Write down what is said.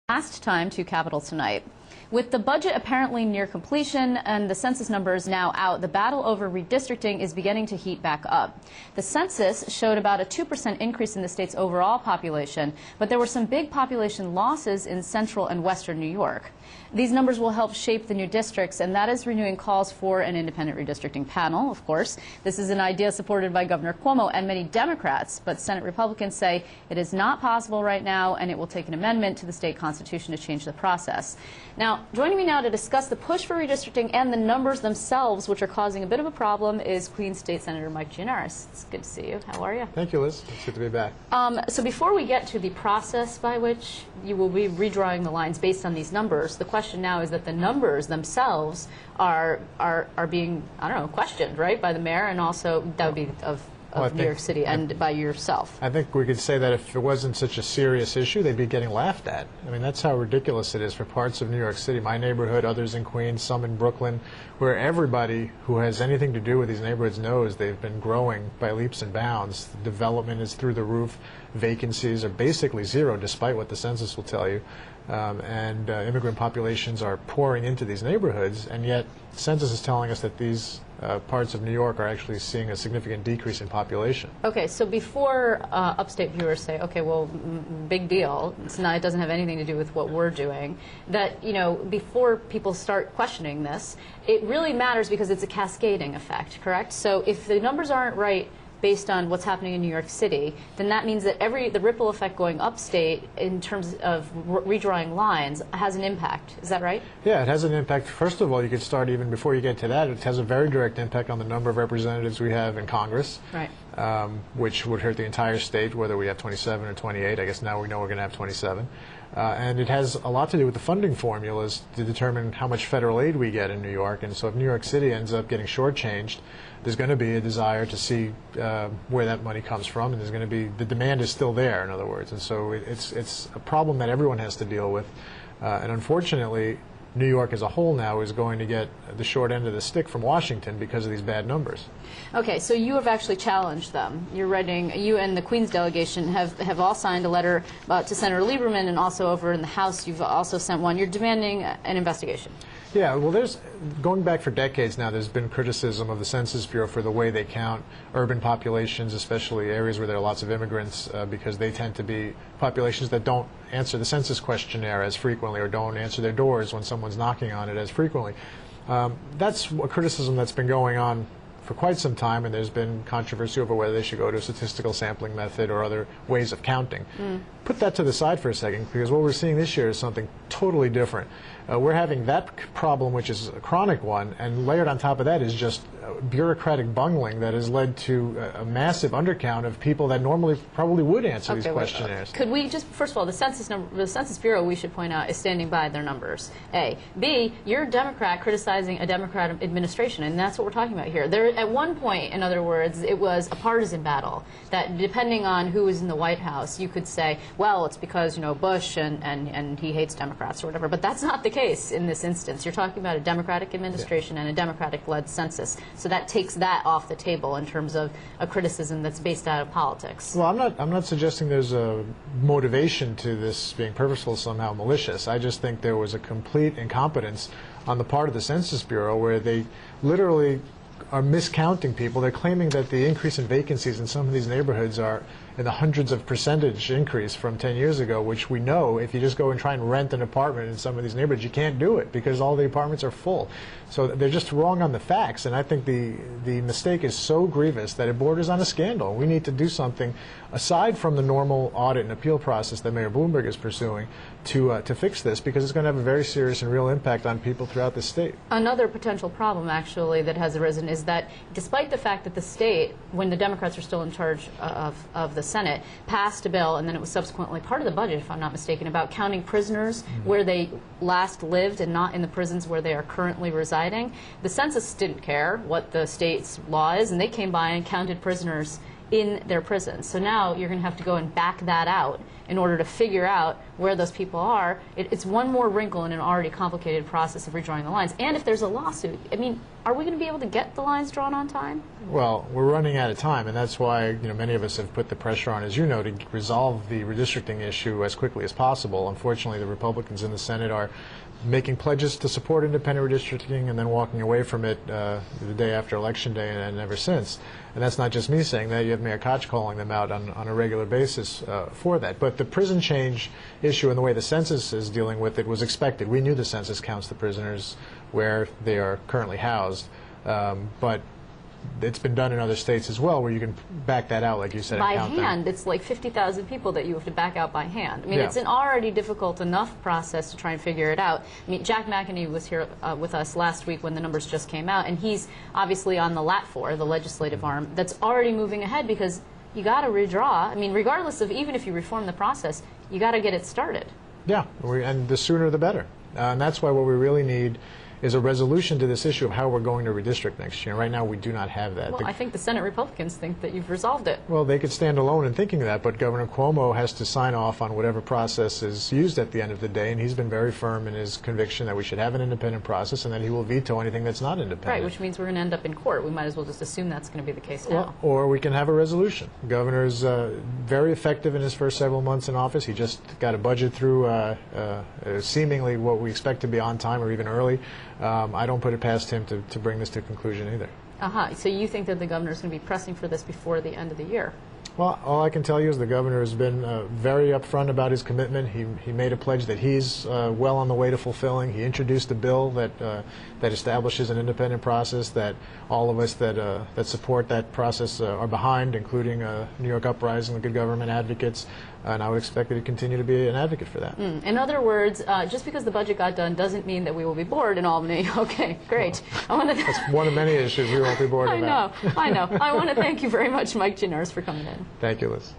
Last time to Capitol tonight. With the budget apparently near completion and the census numbers now out, the battle over redistricting is beginning to heat back up. The census showed about a 2% increase in the state's overall population, but there were some big population losses in central and western New York. These numbers will help shape the new districts, and that is renewing calls for an independent redistricting panel, of course. This is an idea supported by Governor Cuomo and many Democrats, but Senate Republicans say it is not possible right now, and it will take an amendment to the state constitution to change the process. Now, joining me now to discuss the push for redistricting and the numbers themselves, which are causing a bit of a problem, is Queens State Senator Mike Gianaris. It's good to see you. How are you? Thank you, Liz. It's good to be back. So before we get to the process by which you will be redrawing the lines based on these numbers, the question now is that the numbers themselves are being, I don't know, questioned, right, by the mayor, and also that would be of New York City and by yourself. I think we could say that if it wasn't such a serious issue, they'd be getting laughed at. I mean, that's how ridiculous it is for parts of New York City, my neighborhood, others in Queens, some in Brooklyn, where everybody who has anything to do with these neighborhoods knows they've been growing by leaps and bounds. The development is through the roof. Vacancies are basically zero, despite what the census will tell you. Immigrant populations are pouring into these neighborhoods, and yet the census is telling us that these parts of New York are actually seeing a significant decrease in population. Okay, so before upstate viewers say, okay, well, big deal, it doesn't have anything to do with what we're doing, that, you know, before people start questioning this, it really matters because it's a cascading effect, correct? So if the numbers aren't right based on what's happening in New York City, then that means that the ripple effect going upstate in terms of redrawing lines has an impact. Is that right? Yeah, it has an impact. First of all, you could start even before you get to that. It has a very direct impact on the number of representatives we have in Congress, right. Which would hurt the entire state, whether we have 27 or 28. I guess now we know we're going to have 27. And it has a lot to do with the funding formulas to determine how much federal aid we get in New York. And so if New York City ends up getting shortchanged, there's going to be a desire to see where that money comes from, and there's going to be, the demand is still there, in other words. And so it's a problem that everyone has to deal with. And unfortunately, New York as a whole now is going to get the short end of the stick from Washington because of these bad numbers. Okay, so you have actually challenged them. You and the Queens delegation have all signed a letter to Senator Lieberman, and also over in the House you've also sent one. You're demanding an investigation. Yeah, well, going back for decades now, there's been criticism of the Census Bureau for the way they count urban populations, especially areas where there are lots of immigrants, because they tend to be populations that don't answer the census questionnaire as frequently or don't answer their doors when someone's knocking on it as frequently. That's a criticism that's been going on for quite some time, and there's been controversy over whether they should go to a statistical sampling method or other ways of counting. Put that to the side for a second, because what we're seeing this year is something totally different. We're having that problem, which is a chronic one, and layered on top of that is just bureaucratic bungling that has led to a massive undercount of people that normally probably would answer these questionnaires. Could we just, first of all, the Census Bureau, we should point out, is standing by their numbers, A. B, you're a Democrat criticizing a Democrat administration, and that's what we're talking about here. At one point, in other words, it was a partisan battle, that depending on who was in the White House, you could say, well, it's because, you know, Bush and he hates Democrats or whatever, but that's not the case in this instance. You're talking about a Democratic administration and a Democratic-led census. So that takes that off the table in terms of a criticism that's based out of politics. Well, I'm not suggesting there's a motivation to this being purposeful, somehow malicious. I just think there was a complete incompetence on the part of the Census Bureau where they literally are miscounting people. They're claiming that the increase in vacancies in some of these neighborhoods are in the hundreds of percentage increase from 10 years ago, which we know if you just go and try and rent an apartment in some of these neighborhoods, you can't do it because all the apartments are full. So they're just wrong on the facts, and I think the mistake is so grievous that it borders on a scandal. We need to do something aside from the normal audit and appeal process that Mayor Bloomberg is pursuing to fix this, because it's going to have a very serious and real impact on people throughout the state. Another potential problem, actually, that has arisen is that despite the fact that the state, when the Democrats are still in charge of the Senate, passed a bill, and then it was subsequently part of the budget, if I'm not mistaken, about counting prisoners where they last lived and not in the prisons where they are currently residing. The census didn't care what the state's law is, and they came by and counted prisoners in their prisons. So now you're going to have to go and back that out in order to figure out where those people are. It's one more wrinkle in an already complicated process of redrawing the lines. And if there's a lawsuit, I mean, are we going to be able to get the lines drawn on time? Well, we're running out of time, and that's why many of us have put the pressure on, as you know, to resolve the redistricting issue as quickly as possible. Unfortunately, the Republicans in the Senate are making pledges to support independent redistricting and then walking away from it the day after Election Day and ever since. And that's not just me saying that. You have Mayor Koch calling them out on a regular basis for that. But the prison change issue and the way the census is dealing with it was expected. We knew the census counts the prisoners where they are currently housed. But it's been done in other states as well, where you can back that out, like you said. By and count hand, them. it's like 50,000 people that you have to back out by hand. I mean, Yeah. it's an already difficult enough process to try and figure it out. I mean, Jack McEnany was here with us last week when the numbers just came out, and he's obviously on the LAT4, the legislative arm, that's already moving ahead because you got to redraw. I mean, regardless of even if you reform the process, you got to get it started. Yeah, and the sooner the better. And that's why what we really need is a resolution to this issue of how we're going to redistrict next year. Right now, we do not have that. Well, I think the Senate Republicans think that you've resolved it. Well, they could stand alone in thinking that, but Governor Cuomo has to sign off on whatever process is used at the end of the day, and he's been very firm in his conviction that we should have an independent process and that he will veto anything that's not independent. Right, which means we're going to end up in court. We might as well just assume that's going to be the case now. Or we can have a resolution. The governor's very effective in his first several months in office. He just got a budget through seemingly what we expect to be on time or even early. I don't put it past him to bring this to conclusion either. So you think that the governor's going to be pressing for this before the end of the year? Well, all I can tell you is the governor has been very upfront about his commitment. He made a pledge that he's well on the way to fulfilling. He introduced a bill that establishes an independent process that all of us that support that process are behind, including New York Uprising, the Good Government Advocates, and I would expect that he'd continue to be an advocate for that. In other words, just because the budget got done doesn't mean that we will be bored in Albany. Okay, great. That's one of many issues we won't be bored about. I know. I want to thank you very much, Mike Gianaris, for coming in. Thank you, Liz.